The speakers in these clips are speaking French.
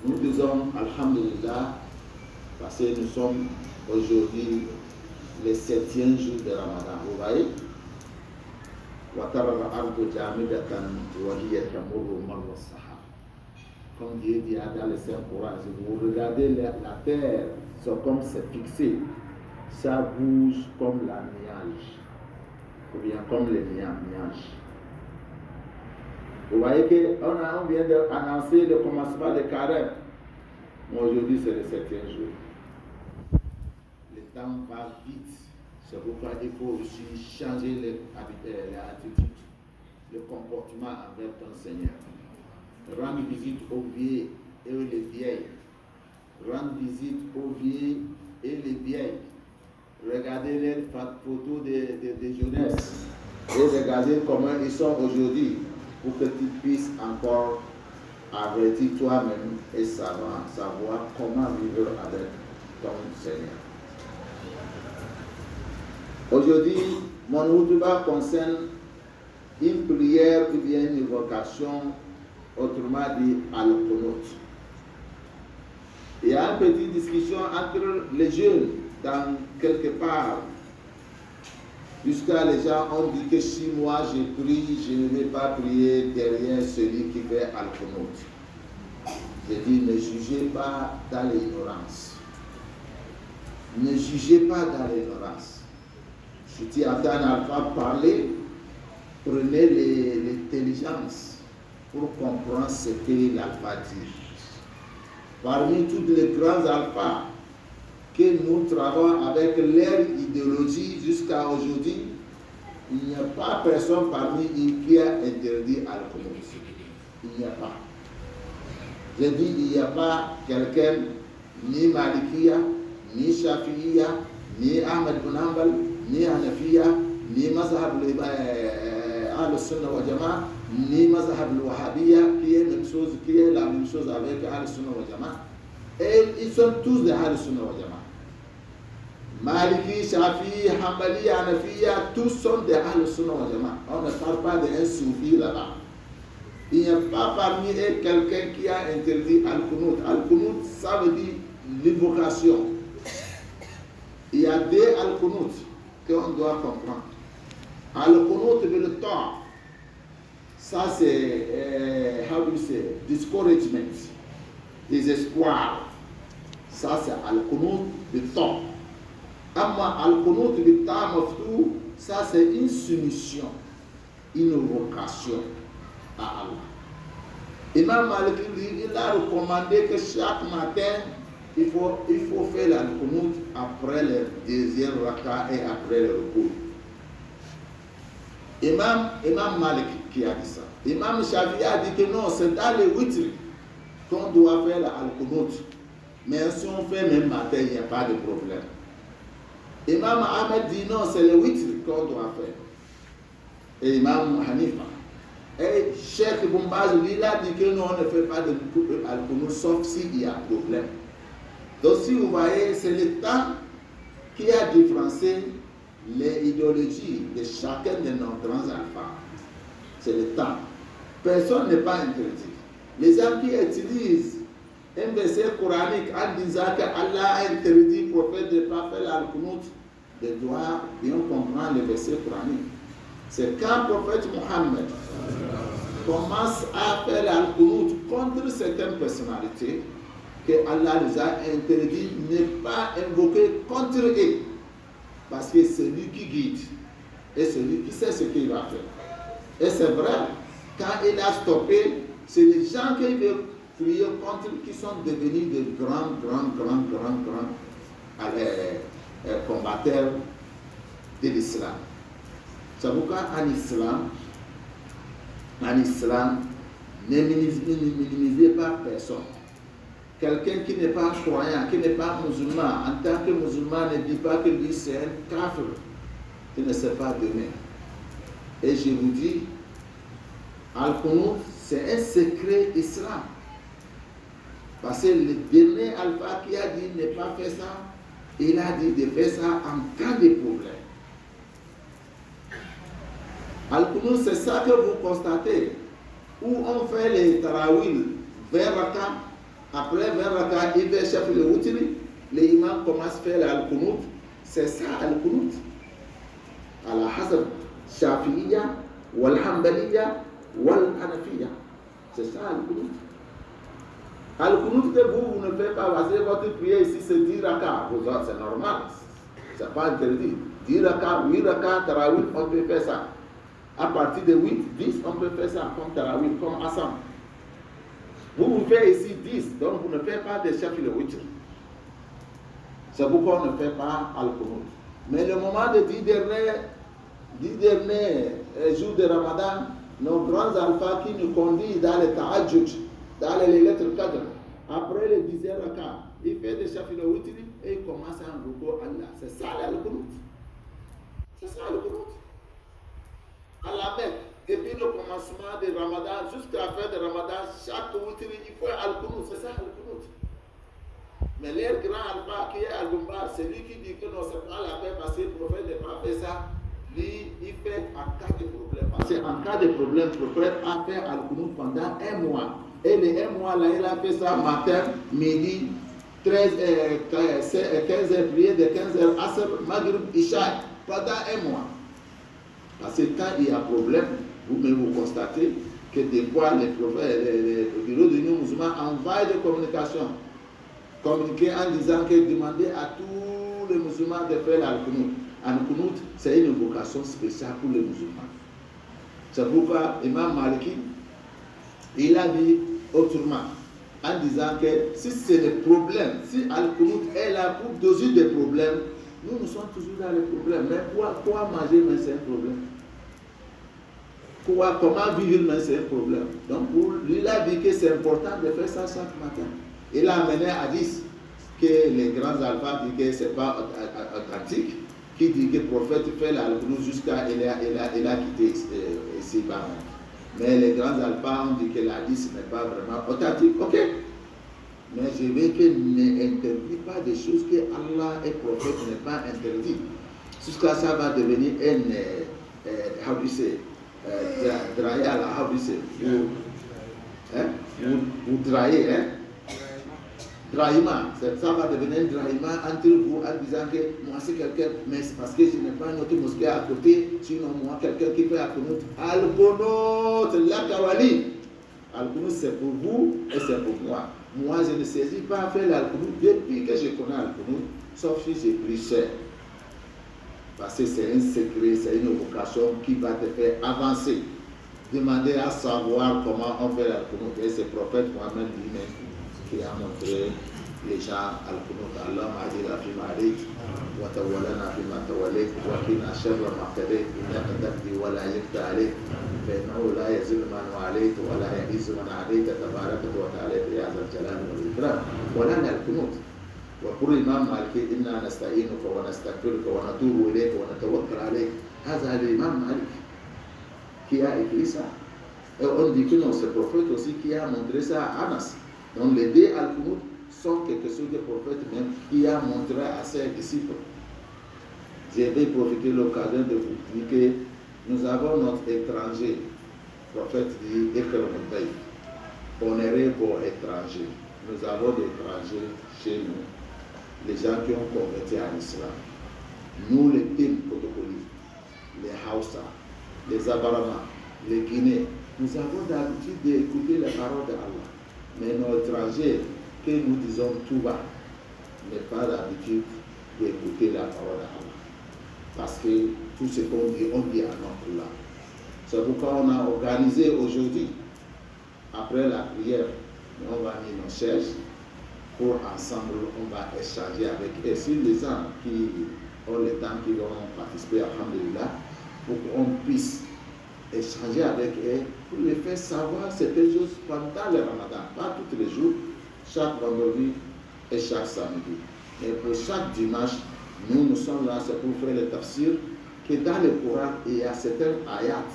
Nous disons Alhamdulillah parce que nous sommes aujourd'hui le 7e jour de Ramadan. Vous voyez? Comme Dieu dit dans le Saint-Coran, si vous regardez la terre, c'est comme c'est fixé, ça bouge comme la nuage, ou bien comme les nuages. Vous voyez qu'on vient d'annoncer le commencement des carême. Aujourd'hui, c'est le 7e jour. Le temps va vite. C'est pourquoi il faut aussi changer l'attitude, le comportement envers ton Seigneur. Rendre visite aux vieux et aux vieilles. Rendre visite aux vieux et les vieilles. Regardez les photos de jeunesse et regardez comment ils sont aujourd'hui pour que tu puisses encore avertir toi-même et savoir comment vivre avec ton Seigneur. Aujourd'hui, mon outuba concerne une prière ou bien une invocation, autrement dit al-Qunut. Il y a une petite discussion entre les jeunes dans quelque part. Jusqu'à les gens ont dit que si moi je prie, je ne vais pas prier derrière celui qui fait al-Qunut. Je dis, ne jugez pas dans l'ignorance. Ne jugez pas dans l'ignorance. Si tu entends un alpha parler, prenez l'intelligence pour comprendre ce que l'alpha dit. Parmi tous les grands alphas que nous travaillons avec leur idéologie jusqu'à aujourd'hui, il n'y a pas personne parmi eux qui a interdit al-Qunut. Il n'y a pas. Je dis, il n'y a pas quelqu'un, ni Malikiya, ni Shafi'iya, ni Ahmed bin Hanbal, ni Hanafiya, ni Mazhab al-Sunna wa Jama'a, ni Mazhab al-Wahhabiyya, qui est la même chose avec al-Sunna wa Jama'a. Et ils sont tous des al-Sunna wa Jama'a. Maliki, Shafi'i, Hanbali, Hanafiya, tous sont des al-Sunna wa Jama'a. On ne parle pas d'un soufi là-bas. Il n'y a pas parmi eux quelqu'un qui a interdit al-Qunut. Al-Qunut, ça veut dire l'invocation. Il y a deux al-Qunut qu'on doit comprendre. Al-Qunut de le temps, ça c'est, discouragement, désespoir. Ça c'est al-Qunut de temps. Amma al-Qunut de temps maftou, ça c'est une soumission, une vocation à Allah. Imam Malik, il a recommandé que chaque matin, il faut faire l'al-Qunut après le deuxième raka et après le repos. Imam Malik qui a dit ça. Imam Shafi'i a dit que non, c'est dans le witr qu'on doit faire l'al-Qunut. Mais si on fait même matin, il n'y a pas de problème. Imam Ahmed dit non, c'est le witr qu'on doit faire. Et Imam Hanifa. Et Cheikh Ibn Baz, lui, a dit que non, on ne fait pas de al-Qunut sauf s'il y a problème. Donc si vous voyez, c'est le temps qui a différencié les idéologies de chacun de nos grands alphas. C'est le temps. Personne n'est pas interdit. Les gens qui utilisent un verset coranique en disant qu'Allah a interdit au prophète de ne pas faire l'al-Qunut, de doivent bien comprendre le verset coranique. C'est quand le prophète Mohammed commence à faire l'al-Qunut contre certaines personnalités, que Allah nous a interdit de ne pas invoquer contre eux. Parce que c'est lui qui guide. Et c'est lui qui sait ce qu'il va faire. Et c'est vrai, quand il a stoppé, c'est les gens qui veulent prier contre qui sont devenus de grands combattants de l'islam. C'est pourquoi en islam, ne minimisez pas personne. Quelqu'un qui n'est pas croyant, qui n'est pas musulman, en tant que musulman, ne dit pas que lui c'est un kafir, qui ne sait pas demain. Et je vous dis, al-Qunut, c'est un secret islam. Parce que le dernier alpha qui a dit ne pas faire ça, il a dit de faire ça en cas de problème. Al-Qunut, c'est ça que vous constatez, où on fait les tarawih vers Raqqa, Après 20 rakats, il fait chef le witri, l'imam commence à faire al-Qunut. C'est ça al-Qunut. Ala hasab Shafi'iyya, wal Hanbaliyya, wal Hanafiyya. C'est ça al-Qunut. Al-Qunut que vous ne faites pas, parce que votre prière ici c'est 10 rakats. C'est normal, c'est pas interdit. 10 rakats, 8 rakats, tarawih, on peut faire ça. À partir de 8, 10, on peut faire ça comme tarawih, comme Assam. Vous faites ici 10, donc vous ne faites pas de chef le witr. C'est pourquoi on ne fait pas al-Qunut. Mais le moment de 10 derniers jours de Ramadan, nos grands alphas qui nous conduisent dans les tahajjud, dans les lettres cadres, après le 10e rakat, il fait des chef le witr et il commence à invoquer Allah. C'est ça al-Qunut. C'est ça al-Qunut. À la Mecque, depuis le commencement de Ramadan jusqu'à la fin de Ramadan, chaque witr, il faut al-Qunut. C'est ça al-Qunut. Mais l'air grand alpha qui est al-Gumbar, c'est lui qui dit que non, c'est pas la paix parce que le prophète n'a pas fait ça. Lui, il fait en cas de problème. Parce qu'en cas de problème, le prophète a fait al-Qunut pendant 1 mois. Et les 1 mois là, il a fait ça matin, midi, 15 heures prières, de 15 heures, Asr, Maghrib, Isha, pendant 1 mois. Parce que quand il y a problème, vous constatez que des fois, les prophètes, les bureaux de l'Union musulmane envoient des communications. Communiquer en disant que demander à tous les musulmans de faire al-Qunut. Al-Qunut, c'est une vocation spéciale pour les musulmans. C'est pourquoi Imam Maliki, il a dit autrement, en disant que si c'est le problème, si al-Qunut est là pour doser des problèmes, nous sommes toujours dans les problèmes. Mais quoi manger, mais c'est un problème. Comment vivre, mais c'est un problème. Donc, lui, il a dit que c'est important de faire ça chaque matin. Il a amené à dire que les grands alphas disent que ce n'est pas authentique, qui dit que le prophète fait l'al-Qunut jusqu'à il a quitté ici. Mais les grands alphas ont dit que l'hadith n'est pas vraiment authentique. Ok. Mais je veux qu'il n'interdit pas des choses que Allah et le prophète n'est pas interdit. Jusqu'à ça va devenir how do you say, draya, how do you say, vous draillez, hein? Drahima, ça va devenir un drahima entre vous en disant que moi c'est quelqu'un, mais c'est parce que je n'ai pas une autre mosquée à côté, sinon moi quelqu'un qui fait al-Qunut. Al-Qunut, la kawali. Al-Qunut c'est pour vous et c'est pour moi. Moi je ne saisis pas à faire l'al-Qunut depuis que je connais al-Qunut, sauf si j'ai pris cher. Parce que c'est un secret, c'est une vocation qui va te faire avancer. Demander à savoir comment on fait l'al-Qunut. Et c'est le prophète Mohammed lui-même qui a montré les gens al-Qunut. Allahumma adina fima alayk wa tawallana fima tawallayk wa qina sharra ma qadayt innaka taqdi wa la yuqda alayk fa innahu la yazillu man walayt wa la yu'izzu man adayt tabarakta wa ta'ala ya zal jalali wal ikram. Wa lana al-Qunut. وقل الإمام مالك إنا نستعينك ونستغفرك ونتوب إليك ونتوكل عليك. هذا الإمام مالك qui a écrit ça. Et on dit que non, c'est le prophète aussi qui a montré ça à Anas. Donc les deux al-Qunut sont quelque chose de prophète même qui a montré à ses disciples. Je vais profiter de l'occasion de vous dire que nous avons notre étranger. Le prophète dit honoré pour étranger. Nous avons des étrangers chez nous. Les gens qui ont converti à l'islam. Nous, les Tim Kotokoli, les Hausa, les Abarama, les Guinéens, nous avons l'habitude d'écouter les paroles d'Allah. Mais nos étrangers, que nous disons tout bas, n'ont pas l'habitude d'écouter la parole d'Allah. Parce que tout ce qu'on dit à notre là. C'est pourquoi on a organisé aujourd'hui, après la prière, on va venir nos chaises. Pour ensemble, on va échanger avec eux. Si les gens qui ont le temps, qui vont participer, alhamdulillah, pour qu'on puisse échanger avec eux, pour les faire savoir certaines choses pendant le Ramadan, pas tous les jours, chaque vendredi et chaque samedi. Et pour chaque dimanche, nous sommes là, c'est pour faire le tafsir, que dans le Coran, il y a certains ayats,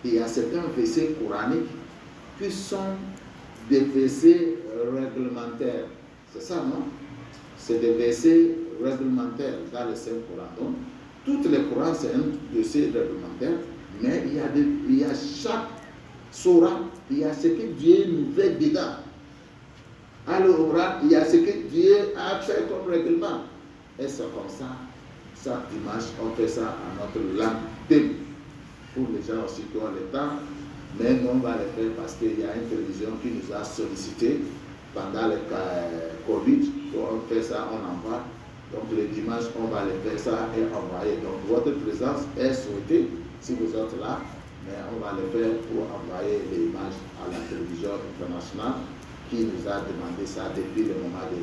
il y a certains versets coraniques qui sont des versets réglementaires. C'est ça, non? C'est des versets réglementaires dans le Saint-Coran. Donc, tous les Corans, c'est un verset réglementaire, mais il y a chaque surah, il y a ce que Dieu nous fait dedans. le Umrah, il y a ce que Dieu a fait comme règlement. Et c'est comme ça. Chaque dimanche, on fait ça à notre langue thème. Pour les gens aussi qui ont le temps. Mais nous, on va le faire parce qu'il y a une télévision qui nous a sollicité pendant le Covid. On fait ça, on envoie. Donc le dimanche, on va le faire ça et envoyer. Donc votre présence est souhaitée si vous êtes là. Mais on va le faire pour envoyer les images à la télévision internationale qui nous a demandé ça depuis le moment de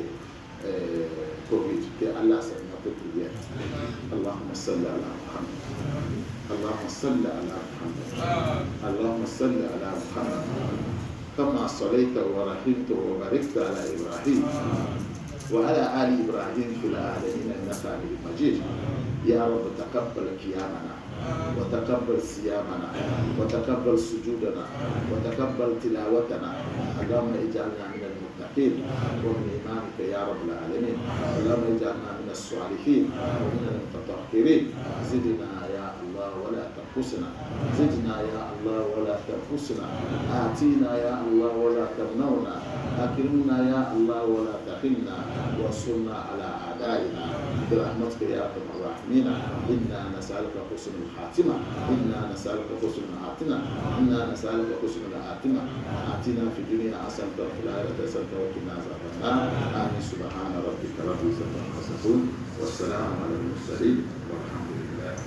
Covid. Que Allah c'est notre prière. Allahumma salli ala Muhammad. Allahumma salli ala Muhammad. Allahumma salli ala Muhammad. كما صليت ورحمت وباركت على إبراهيم وعلى آل إبراهيم في العالمين إنك حميد مجيد. يا رب تقبل قيامنا وتقبل صيامنا وتقبل سجودنا وتقبل تلاوتنا. اللهم اجعلنا من المتقين ومن إمامك يا رب العالمين. اللهم اجعلنا من الصالحين ومن المتطهرين. زدنا يا الله ولا تنقصنا. زدنا يا الله ولا تنقصنا. آتينا يا الله ولا تمنعنا. أكرمنا يا الله ولا تخنا. وانصرنا على أعدائنا برحمتك يا أرحم الراحمين. إنا نسألك حسن الخاتمة. إنا نسألك حسن الخاتمة. إنا نسألك حسن الخاتمة. آتنا في الدنيا حسنة وفي الآخرة حسنة وقنا عذاب النار. آمين. سبحان ربك رب العزة عما يصفون والسلام على المرسلين والحمد لله.